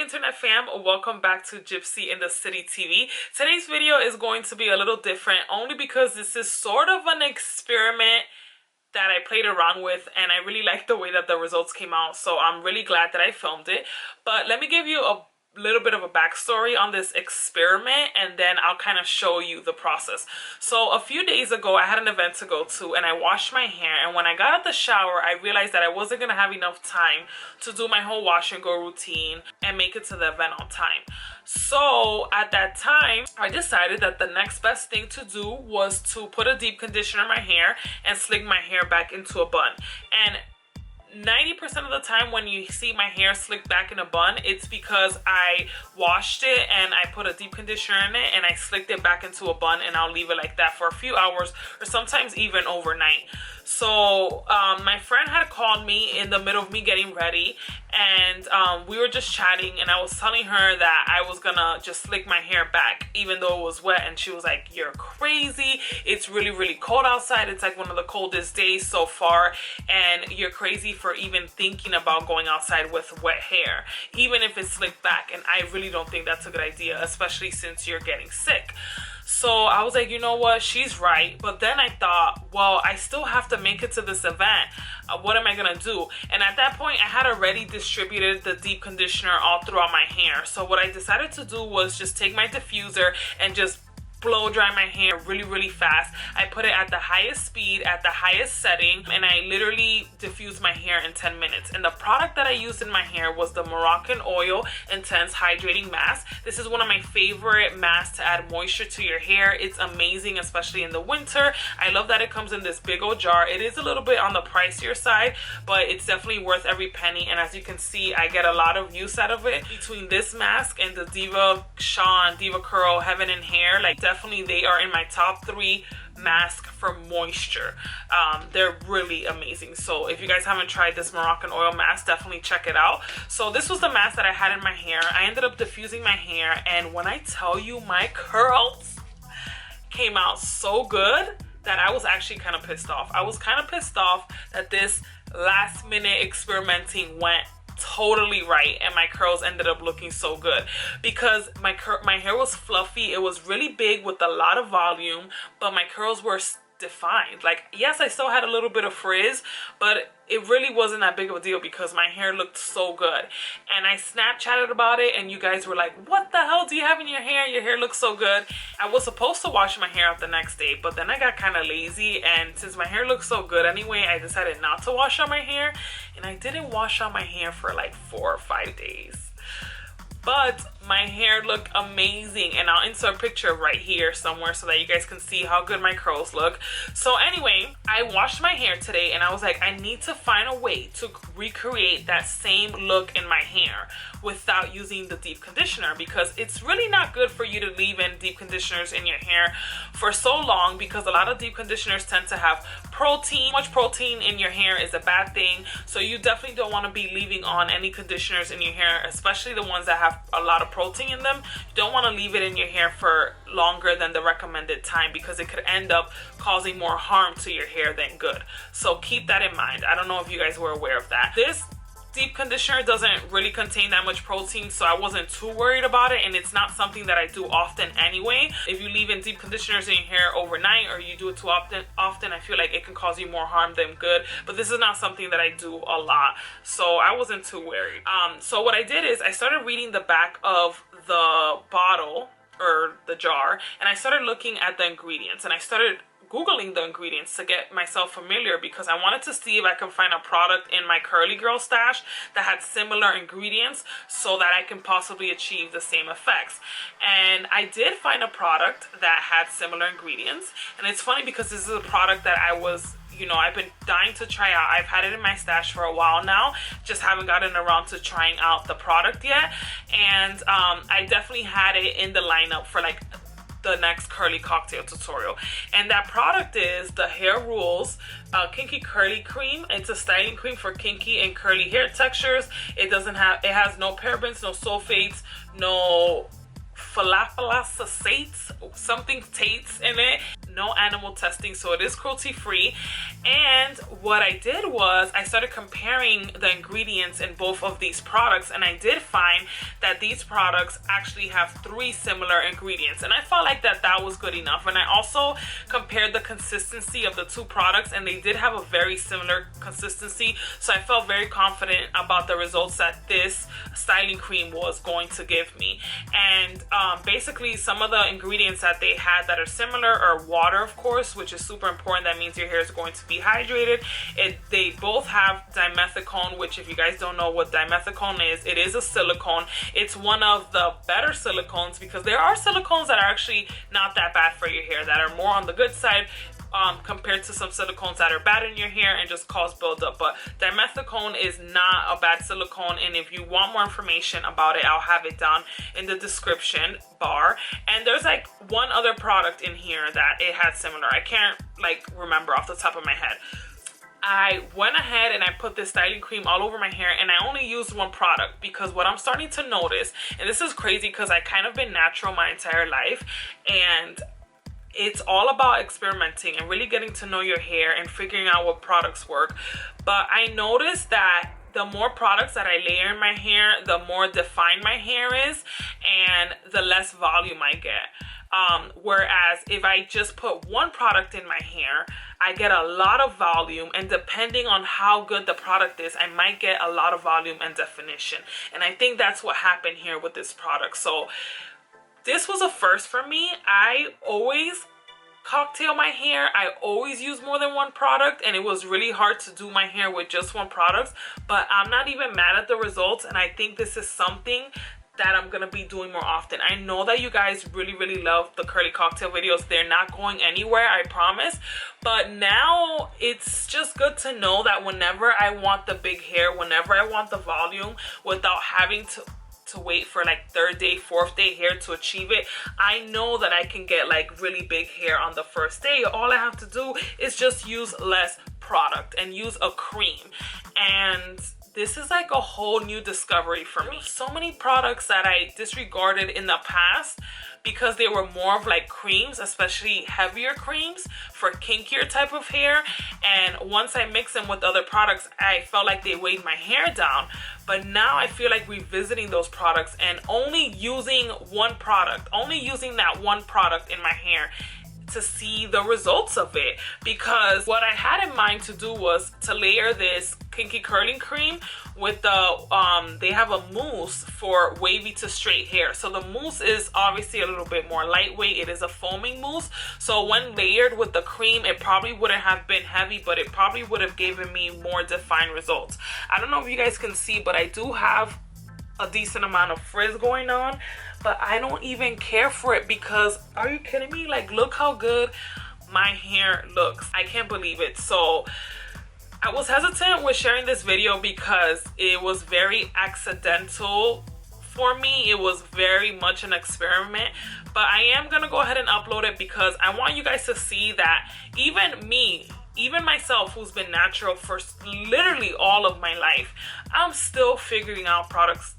internet fam, welcome back to Gypsy in the City TV. Today's video is going to be a little different only because this is sort of an experiment that I played around with, and I really like the way that the results came out, so I'm really glad that I filmed it. But let me give you a little bit of a backstory on this experiment, and then I'll kind of show you the process. So a few days ago I had an event to go to, and I washed my hair, and when I got out the shower I realized that I wasn't gonna have enough time to do my whole wash and go routine and make it to the event on time. So at that time I decided that the next best thing to do was to put a deep conditioner in my hair and slick my hair back into a bun. And 90% of the time when you see my hair slicked back in a bun, it's because I washed it and I put a deep conditioner in it and I slicked it back into a bun, and I'll leave it like that for a few hours or sometimes even overnight. So my friend had called me in the middle of me getting ready, and we were just chatting, and I was telling her that I was gonna just slick my hair back even though it was wet, and she was like, "You're crazy, it's really cold outside, it's like one of the coldest days so far, and you're crazy for even thinking about going outside with wet hair, even if it's slicked back, and I really don't think that's a good idea, especially since you're getting sick." So I was like, you know what, she's right. But then I thought, well, I still have to make it to this event. What am I gonna do? And at that point I had already distributed the deep conditioner all throughout my hair. So what I decided to do was just take my diffuser and just blow dry my hair really fast. I put it at the highest speed, at the highest setting, and I literally diffused my hair in 10 minutes. And the product that I used in my hair was the Moroccan Oil Intense Hydrating Mask. This is one of my favorite masks to add moisture to your hair. It's amazing, especially in the winter. I love that it comes in this big old jar. It is a little bit on the pricier side, but it's definitely worth every penny. And as you can see, I get a lot of use out of it. Between this mask and the Diva Sean Diva Curl Heaven and Hair, like definitely they are in my top 3 masks for moisture. They're really amazing. So if you guys haven't tried this Moroccan Oil mask, definitely check it out. So this was the mask that I had in my hair. I ended up diffusing my hair, and when I tell you, my curls came out so good that I was actually kind of pissed off. I was kind of pissed off that this last minute experimenting went totally right and my curls ended up looking so good, because my hair was fluffy. It was really big with a lot of volume, but my curls were defined. Like, yes, I still had a little bit of frizz, but it really wasn't that big of a deal because my hair looked so good. And I Snapchatted about it, and you guys were like, "What the hell do you have in your hair? Your hair looks so good." I was supposed to wash my hair out the next day, but then I got kind of lazy, and since my hair looked so good anyway, I decided not to wash out my hair, and I didn't wash out my hair for like 4 or 5 days. But my hair looked amazing, and I'll insert a picture right here somewhere so that you guys can see how good my curls look. So anyway, I washed my hair today, and I was like, I need to find a way to recreate that same look in my hair without using the deep conditioner, because it's really not good for you to leave in deep conditioners in your hair for so long, because a lot of deep conditioners tend to have protein. Too much protein in your hair is a bad thing, so you definitely don't want to be leaving on any conditioners in your hair, especially the ones that have a lot of protein in them. You don't want to leave it in your hair for longer than the recommended time, because it could end up causing more harm to your hair than good. So keep that in mind. I don't know if you guys were aware of that. This deep conditioner doesn't really contain that much protein, so I wasn't too worried about it, and it's not something that I do often anyway. If you leave in deep conditioners in your hair overnight, or you do it too often, I feel like it can cause you more harm than good, but this is not something that I do a lot, so I wasn't too worried. So what I did is I started reading the back of the bottle or the jar, and I started looking at the ingredients, and I started Googling the ingredients to get myself familiar, because I wanted to see if I can find a product in my curly girl stash that had similar ingredients so that I can possibly achieve the same effects. And I did find a product that had similar ingredients, and it's funny because this is a product that I've been dying to try out. I've had it in my stash for a while now, just haven't gotten around to trying out the product yet. And I definitely had it in the lineup for like the next curly cocktail tutorial, and that product is the Hair Rules Kinky Curly Cream. It's a styling cream for kinky and curly hair textures. It has no parabens, no sulfates, no falafelaceates, something tates in it. No animal testing, so it is cruelty free. And what I did was I started comparing the ingredients in both of these products, and I did find that these products actually have 3 similar ingredients, and I felt like that was good enough. And I also compared the consistency of the 2 products, and they did have a very similar consistency, so I felt very confident about the results that this styling cream was going to give me. And basically some of the ingredients that they had that are similar are water, of course, which is super important. That means your hair is going to be hydrated. They both have dimethicone, which, if you guys don't know what dimethicone is, it is a silicone. It's one of the better silicones, because there are silicones that are actually not that bad for your hair, that are more on the good side, compared to some silicones that are bad in your hair and just cause buildup. But dimethicone is not a bad silicone, and if you want more information about it, I'll have it down in the description bar. And there's like one other product in here that it had similar. I can't like remember off the top of my head. I went ahead and I put this styling cream all over my hair, and I only used one product, because what I'm starting to notice, and this is crazy because I kind of been natural my entire life, and it's all about experimenting and really getting to know your hair and figuring out what products work. But I noticed that the more products that I layer in my hair, the more defined my hair is and the less volume I get. Whereas if I just put one product in my hair, I get a lot of volume, and depending on how good the product is, I might get a lot of volume and definition. And I think that's what happened here with this product. So this was a first for me. I always cocktail my hair. I always use more than one product, and it was really hard to do my hair with just one product, but I'm not even mad at the results, and I think this is something that I'm gonna be doing more often. I know that you guys really love the curly cocktail videos. They're not going anywhere, I promise. But now it's just good to know that whenever I want the big hair, whenever I want the volume, without having to wait for like 3rd day, 4th day hair to achieve it, I know that I can get like really big hair on the first day. All I have to do is just use less product and use a cream. And this is like a whole new discovery for me. So many products that I disregarded in the past because they were more of like creams, especially heavier creams for kinkier type of hair. And once I mix them with other products, I felt like they weighed my hair down. But now I feel like revisiting those products and only using one product, only using that one product in my hair to see the results of it. Because what I had in mind to do was to layer this kinky curling cream with the they have a mousse for wavy to straight hair. So the mousse is obviously a little bit more lightweight. It is a foaming mousse, so when layered with the cream, it probably wouldn't have been heavy, but it probably would have given me more defined results. I don't know if you guys can see, but I do have a decent amount of frizz going on, but I don't even care for it, because are you kidding me? Like, look how good my hair looks. I can't believe it. So I was hesitant with sharing this video because it was very accidental for me. It was very much an experiment, but I am gonna go ahead and upload it because I want you guys to see that even me, even myself, who's been natural for literally all of my life, I'm still figuring out products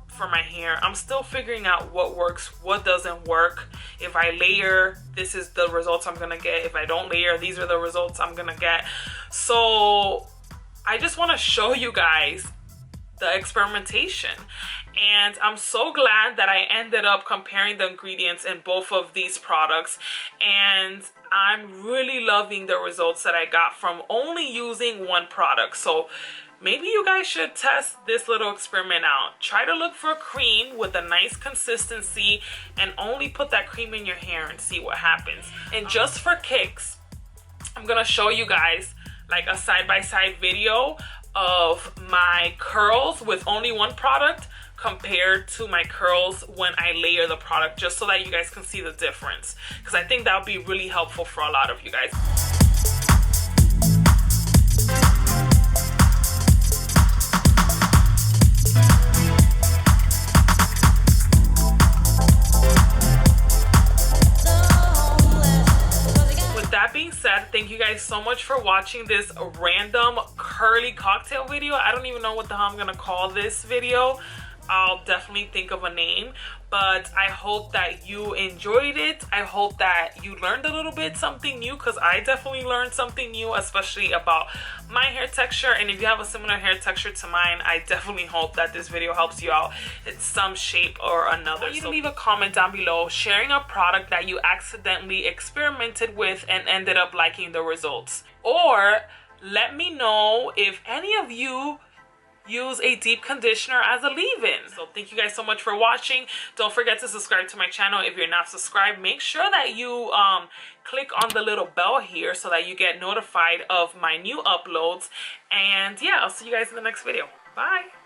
for my hair. I'm still figuring out what works, what doesn't work. If I layer, this is the results I'm gonna get. If I don't layer, these are the results I'm gonna get. So I just want to show you guys the experimentation, and I'm so glad that I ended up comparing the ingredients in both of these products, and I'm really loving the results that I got from only using one product. So maybe you guys should test this little experiment out. Try to look for a cream with a nice consistency and only put that cream in your hair and see what happens. And just for kicks, I'm gonna show you guys like a side-by-side video of my curls with only one product compared to my curls when I layer the product, just so that you guys can see the difference, because I think that would be really helpful for a lot of you guys. That being said, thank you guys so much for watching this random curly cocktail video. I don't even know what the hell I'm gonna call this video. I'll definitely think of a name. But I hope that you enjoyed it. I hope that you learned a little bit something new, because I definitely learned something new, especially about my hair texture. And if you have a similar hair texture to mine, I definitely hope that this video helps you out in some shape or another. So leave a comment down below sharing a product that you accidentally experimented with and ended up liking the results. Or let me know if any of you use a deep conditioner as a leave-in. So thank you guys so much for watching. Don't forget to subscribe to my channel if you're not subscribed. Make sure that you click on the little bell here so that you get notified of my new uploads. And yeah, I'll see you guys in the next video. Bye.